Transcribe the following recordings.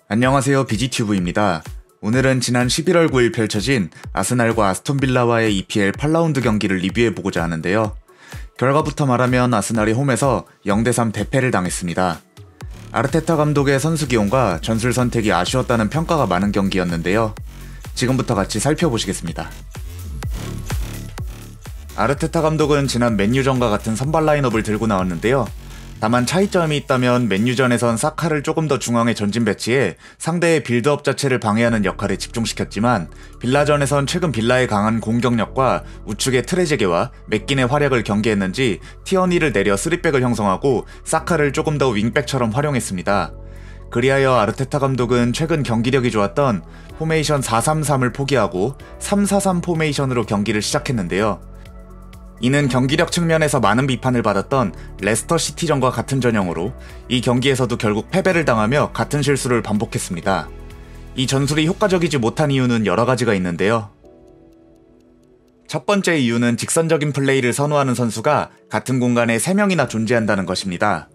안녕하세요, 비지튜브입니다. 오늘은 지난 11월 9일 펼쳐진 아스날과 아스톤빌라와의 EPL 8라운드 경기를 리뷰해보고자 하는데요. 결과부터 말하면 아스날이 홈에서 0대3 대패를 당했습니다. 아르테타 감독의 선수 기용과 전술 선택이 아쉬웠다는 평가가 많은 경기였는데요. 지금부터 같이 살펴보시겠습니다. 아르테타 감독은 지난 맨유전과 같은 선발 라인업을 들고 나왔는데요. 다만 차이점이 있다면 맨유전에선 사카를 조금 더 중앙에 전진 배치해 상대의 빌드업 자체를 방해하는 역할에 집중시켰지만 빌라전에선 최근 빌라의 강한 공격력과 우측의 트레제게와 맥긴의 활약을 경계했는지 티어니를 내려 3백을 형성하고 사카를 조금 더 윙백처럼 활용했습니다. 그리하여 아르테타 감독은 최근 경기력이 좋았던 포메이션 4-3-3을 포기하고 3-4-3 포메이션으로 경기를 시작했는데요. 이는 경기력 측면에서 많은 비판을 받았던 레스터 시티전과 같은 전형으로 이 경기에서도 결국 패배를 당하며 같은 실수를 반복했습니다. 이 전술이 효과적이지 못한 이유는 여러 가지가 있는데요. 첫 번째 이유는 직선적인 플레이를 선호하는 선수가 같은 공간에 3명이나 존재한다는 것입니다.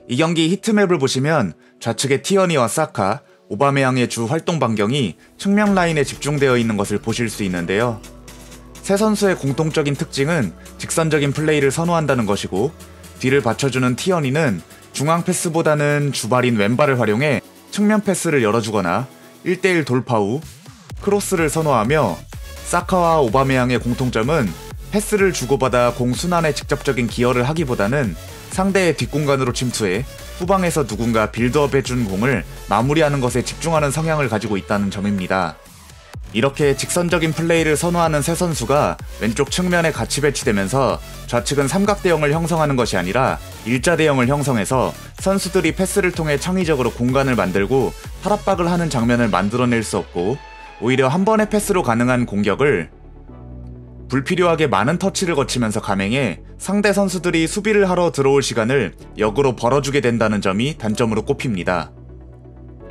이 경기 히트맵을 보시면 좌측의 티어니와 사카, 오바메양의 주 활동 반경이 측면 라인에 집중되어 있는 것을 보실 수 있는데요. 세 선수의 공통적인 특징은 직선적인 플레이를 선호한다는 것이고, 뒤를 받쳐주는 티어니는 중앙 패스보다는 주발인 왼발을 활용해 측면 패스를 열어주거나 1대1 돌파 후 크로스를 선호하며, 사카와 오바메양의 공통점은 패스를 주고받아 공 순환에 직접적인 기여를 하기보다는 상대의 뒷공간으로 침투해 후방에서 누군가 빌드업해준 공을 마무리하는 것에 집중하는 성향을 가지고 있다는 점입니다. 이렇게 직선적인 플레이를 선호하는 세 선수가 왼쪽 측면에 같이 배치되면서 좌측은 삼각대형을 형성하는 것이 아니라 일자대형을 형성해서 선수들이 패스를 통해 창의적으로 공간을 만들고 탈압박을 하는 장면을 만들어낼 수 없고, 오히려 한 번의 패스로 가능한 공격을 불필요하게 많은 터치를 거치면서 감행해 상대 선수들이 수비를 하러 들어올 시간을 역으로 벌어주게 된다는 점이 단점으로 꼽힙니다.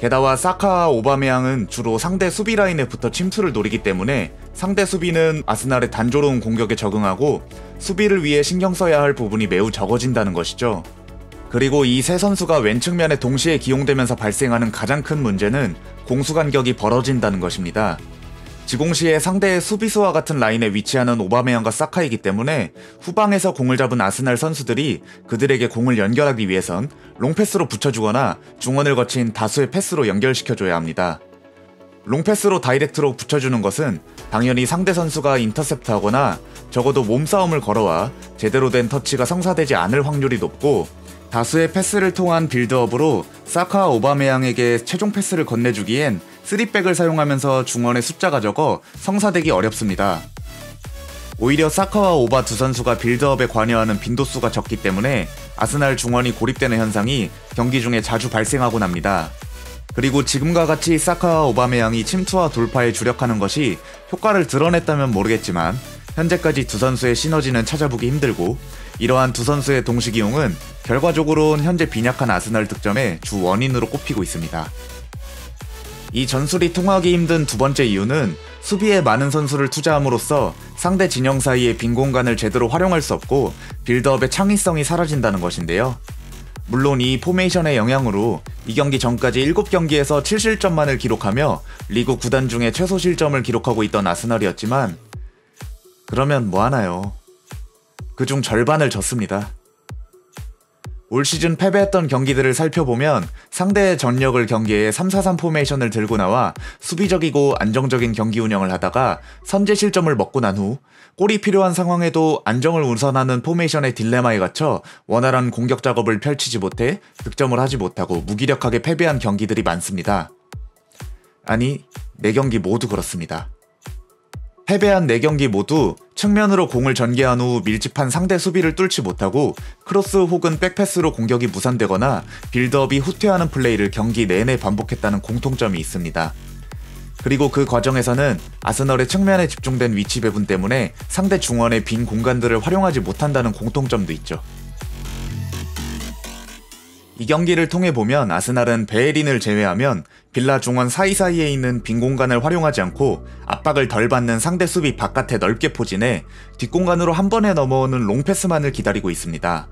게다가 사카와 오바메양은 주로 상대 수비 라인에 붙어 침투를 노리기 때문에 상대 수비는 아스날의 단조로운 공격에 적응하고 수비를 위해 신경 써야 할 부분이 매우 적어진다는 것이죠. 그리고 이 세 선수가 왼측면에 동시에 기용되면서 발생하는 가장 큰 문제는 공수 간격이 벌어진다는 것입니다. 지공 시에 상대의 수비수와 같은 라인에 위치하는 오바메양과 사카이기 때문에 후방에서 공을 잡은 아스날 선수들이 그들에게 공을 연결하기 위해선 롱패스로 붙여주거나 중원을 거친 다수의 패스로 연결시켜줘야 합니다. 롱패스로 다이렉트로 붙여주는 것은 당연히 상대 선수가 인터셉트하거나 적어도 몸싸움을 걸어와 제대로 된 터치가 성사되지 않을 확률이 높고, 다수의 패스를 통한 빌드업으로 사카와 오바메양에게 최종 패스를 건네주기엔 3백을 사용하면서 중원의 숫자가 적어 성사되기 어렵습니다. 오히려 사카와 오바 두 선수가 빌드업에 관여하는 빈도수가 적기 때문에 아스날 중원이 고립되는 현상이 경기 중에 자주 발생하곤 합니다. 그리고 지금과 같이 사카와 오바메양이 침투와 돌파에 주력하는 것이 효과를 드러냈다면 모르겠지만 현재까지 두 선수의 시너지는 찾아보기 힘들고, 이러한 두 선수의 동시기용은 결과적으로는 현재 빈약한 아스날 득점의 주 원인으로 꼽히고 있습니다. 이 전술이 통하기 힘든 두 번째 이유는 수비에 많은 선수를 투자함으로써 상대 진영 사이의 빈 공간을 제대로 활용할 수 없고 빌드업의 창의성이 사라진다는 것인데요. 물론 이 포메이션의 영향으로 이 경기 전까지 7경기에서 7실점만을 기록하며 리그 9단 중에 최소 실점을 기록하고 있던 아스날이었지만, 그러면 뭐하나요? 그중 절반을 졌습니다. 올 시즌 패배했던 경기들을 살펴보면 상대의 전력을 경계해 3-4-3 포메이션을 들고 나와 수비적이고 안정적인 경기 운영을 하다가 선제 실점을 먹고 난 후 골이 필요한 상황에도 안정을 우선하는 포메이션의 딜레마에 갇혀 원활한 공격 작업을 펼치지 못해 득점을 하지 못하고 무기력하게 패배한 경기들이 많습니다. 아니, 4경기 모두 그렇습니다. 패배한 4경기 모두 측면으로 공을 전개한 후 밀집한 상대 수비를 뚫지 못하고 크로스 혹은 백패스로 공격이 무산되거나 빌드업이 후퇴하는 플레이를 경기 내내 반복했다는 공통점이 있습니다. 그리고 그 과정에서는 아스널의 측면에 집중된 위치 배분 때문에 상대 중원의 빈 공간들을 활용하지 못한다는 공통점도 있죠. 이 경기를 통해 보면 아스날은 베에린을 제외하면 빌라 중원 사이사이에 있는 빈 공간을 활용하지 않고 압박을 덜 받는 상대 수비 바깥에 넓게 포진해 뒷공간으로 한 번에 넘어오는 롱패스만을 기다리고 있습니다.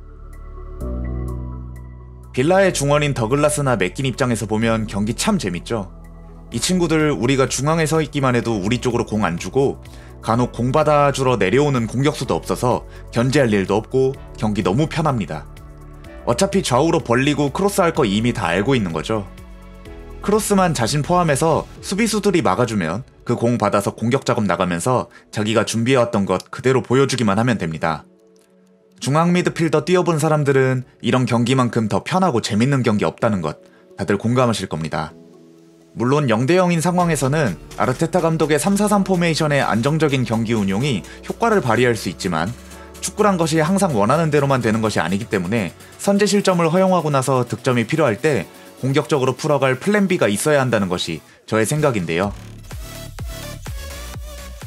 빌라의 중원인 더글라스나 맥긴 입장에서 보면 경기 참 재밌죠. 이 친구들 우리가 중앙에 서 있기만 해도 우리 쪽으로 공 안 주고 간혹 공 받아주러 내려오는 공격수도 없어서 견제할 일도 없고 경기 너무 편합니다. 어차피 좌우로 벌리고 크로스할 거 이미 다 알고 있는 거죠. 크로스만 자신 포함해서 수비수들이 막아주면 그 공 받아서 공격 작업 나가면서 자기가 준비해왔던 것 그대로 보여주기만 하면 됩니다. 중앙 미드필더 뛰어본 사람들은 이런 경기만큼 더 편하고 재밌는 경기 없다는 것 다들 공감하실 겁니다. 물론 0대0인 상황에서는 아르테타 감독의 3-4-3 포메이션의 안정적인 경기 운용이 효과를 발휘할 수 있지만 축구란 것이 항상 원하는 대로만 되는 것이 아니기 때문에 선제 실점을 허용하고 나서 득점이 필요할 때 공격적으로 풀어갈 플랜 B가 있어야 한다는 것이 저의 생각인데요.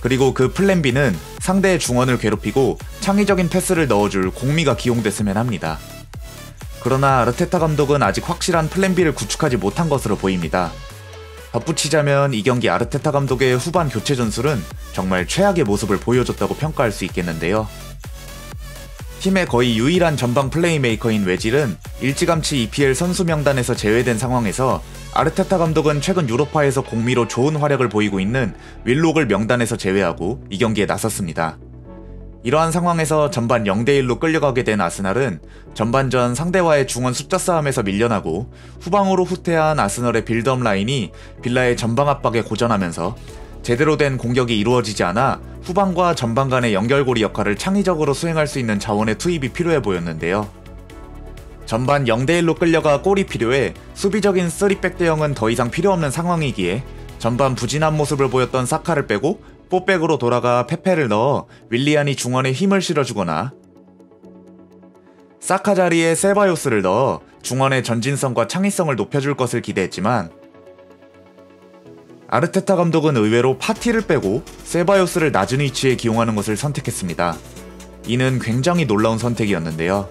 그리고 그 플랜 B는 상대의 중원을 괴롭히고 창의적인 패스를 넣어줄 공미가 기용됐으면 합니다. 그러나 아르테타 감독은 아직 확실한 플랜 B를 구축하지 못한 것으로 보입니다. 덧붙이자면 이 경기 아르테타 감독의 후반 교체 전술은 정말 최악의 모습을 보여줬다고 평가할 수 있겠는데요. 팀의 거의 유일한 전방 플레이메이커인 외질은 일찌감치 EPL 선수 명단에서 제외된 상황에서 아르테타 감독은 최근 유로파에서 공미로 좋은 활약을 보이고 있는 윌록을 명단에서 제외하고 이 경기에 나섰습니다. 이러한 상황에서 전반 0대1로 끌려가게 된 아스날은 전반전 상대와의 중원 숫자 싸움에서 밀려나고 후방으로 후퇴한 아스널의 빌드업 라인이 빌라의 전방 압박에 고전하면서 제대로 된 공격이 이루어지지 않아 후방과 전방 간의 연결고리 역할을 창의적으로 수행할 수 있는 자원의 투입이 필요해 보였는데요. 전반 0대1로 끌려가 골이 필요해 수비적인 3백 대형은 더 이상 필요 없는 상황이기에 전반 부진한 모습을 보였던 사카를 빼고 4백으로 돌아가 페페를 넣어 윌리안이 중원에 힘을 실어주거나 사카 자리에 세바요스를 넣어 중원의 전진성과 창의성을 높여줄 것을 기대했지만 아르테타 감독은 의외로 파티를 빼고 세바요스를 낮은 위치에 기용하는 것을 선택했습니다. 이는 굉장히 놀라운 선택이었는데요.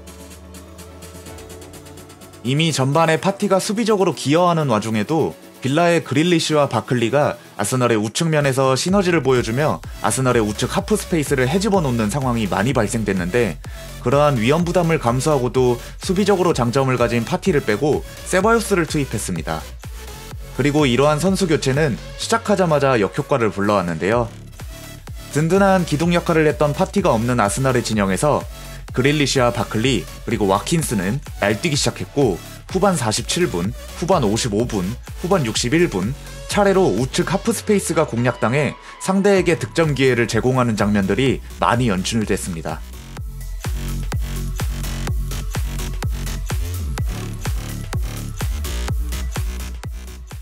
이미 전반에 파티가 수비적으로 기여하는 와중에도 빌라의 그릴리시와 바클리가 아스널의 우측면에서 시너지를 보여주며 아스널의 우측 하프 스페이스를 헤집어 놓는 상황이 많이 발생됐는데 그러한 위험 부담을 감수하고도 수비적으로 장점을 가진 파티를 빼고 세바요스를 투입했습니다. 그리고 이러한 선수 교체는 시작하자마자 역효과를 불러왔는데요. 든든한 기둥 역할을 했던 파티가 없는 아스날의 진영에서 그릴리시와 바클리 그리고 와킨스는 날뛰기 시작했고 후반 47분, 후반 55분, 후반 61분 차례로 우측 하프 스페이스가 공략당해 상대에게 득점 기회를 제공하는 장면들이 많이 연출됐습니다.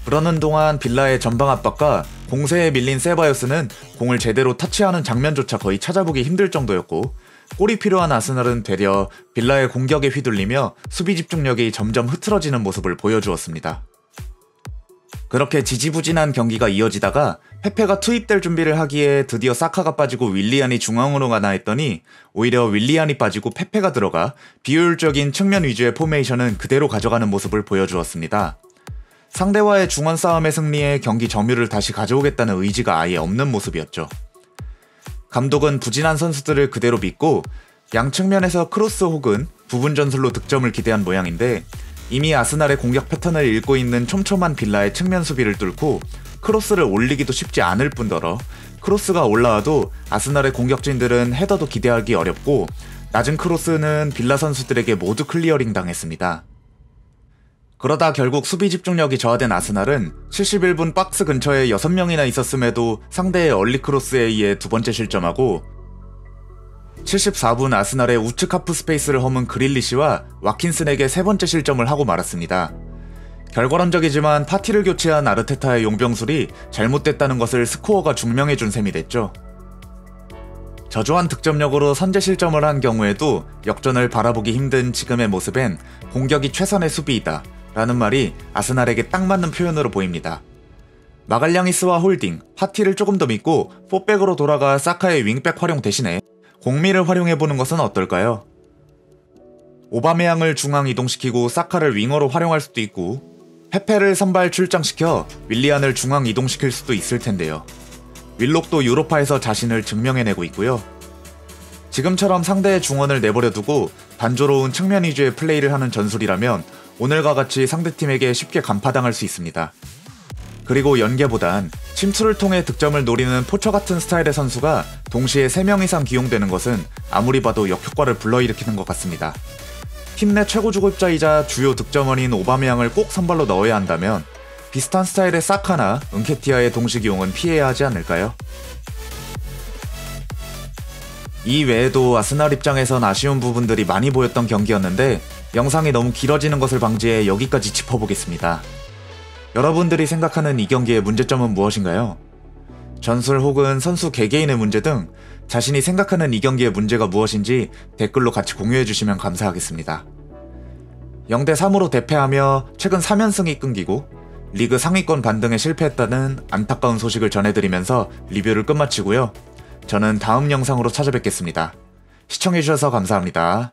그러는 동안 빌라의 전방 압박과 공세에 밀린 세바요스는 공을 제대로 터치하는 장면조차 거의 찾아보기 힘들 정도였고 골이 필요한 아스날은 되려 빌라의 공격에 휘둘리며 수비 집중력이 점점 흐트러지는 모습을 보여주었습니다. 그렇게 지지부진한 경기가 이어지다가 페페가 투입될 준비를 하기에 드디어 사카가 빠지고 윌리안이 중앙으로 가나 했더니 오히려 윌리안이 빠지고 페페가 들어가 비효율적인 측면 위주의 포메이션은 그대로 가져가는 모습을 보여주었습니다. 상대와의 중원 싸움의 승리에 경기 점유를 다시 가져오겠다는 의지가 아예 없는 모습이었죠. 감독은 부진한 선수들을 그대로 믿고 양측면에서 크로스 혹은 부분 전술로 득점을 기대한 모양인데 이미 아스날의 공격 패턴을 읽고 있는 촘촘한 빌라의 측면 수비를 뚫고 크로스를 올리기도 쉽지 않을 뿐더러 크로스가 올라와도 아스날의 공격진들은 헤더도 기대하기 어렵고 낮은 크로스는 빌라 선수들에게 모두 클리어링 당했습니다. 그러다 결국 수비 집중력이 저하된 아스날은 71분 박스 근처에 6명이나 있었음에도 상대의 얼리 크로스에 의해 두 번째 실점하고 74분 아스날의 우측 하프 스페이스를 허문 그릴리시와 와킨슨에게 세 번째 실점을 하고 말았습니다. 결과론적이지만 파티를 교체한 아르테타의 용병술이 잘못됐다는 것을 스코어가 증명해준 셈이 됐죠. 저조한 득점력으로 선제 실점을 한 경우에도 역전을 바라보기 힘든 지금의 모습엔 공격이 최선의 수비이다 라는 말이 아스날에게 딱 맞는 표현으로 보입니다. 마갈량이스와 홀딩, 파티를 조금 더 믿고 4백으로 돌아가 사카의 윙백 활용 대신에 공미를 활용해보는 것은 어떨까요? 오바메양을 중앙 이동시키고 사카를 윙어로 활용할 수도 있고, 페페를 선발 출장시켜 윌리안을 중앙 이동시킬 수도 있을 텐데요. 윌록도 유로파에서 자신을 증명해내고 있고요. 지금처럼 상대의 중원을 내버려두고 단조로운 측면 위주의 플레이를 하는 전술이라면 오늘과 같이 상대팀에게 쉽게 간파당할 수 있습니다. 그리고 연계보단 침투를 통해 득점을 노리는 포처 같은 스타일의 선수가 동시에 3명 이상 기용되는 것은 아무리 봐도 역효과를 불러일으키는 것 같습니다. 팀 내 최고 주급자이자 주요 득점원인 오바메양을 꼭 선발로 넣어야 한다면 비슷한 스타일의 사카나 은케티아의 동시 기용은 피해야 하지 않을까요? 이 외에도 아스날 입장에선 아쉬운 부분들이 많이 보였던 경기였는데 영상이 너무 길어지는 것을 방지해 여기까지 짚어보겠습니다. 여러분들이 생각하는 이 경기의 문제점은 무엇인가요? 전술 혹은 선수 개개인의 문제 등 자신이 생각하는 이 경기의 문제가 무엇인지 댓글로 같이 공유해주시면 감사하겠습니다. 0대3으로 대패하며 최근 3연승이 끊기고 리그 상위권 반등에 실패했다는 안타까운 소식을 전해드리면서 리뷰를 끝마치고요. 저는 다음 영상으로 찾아뵙겠습니다. 시청해주셔서 감사합니다.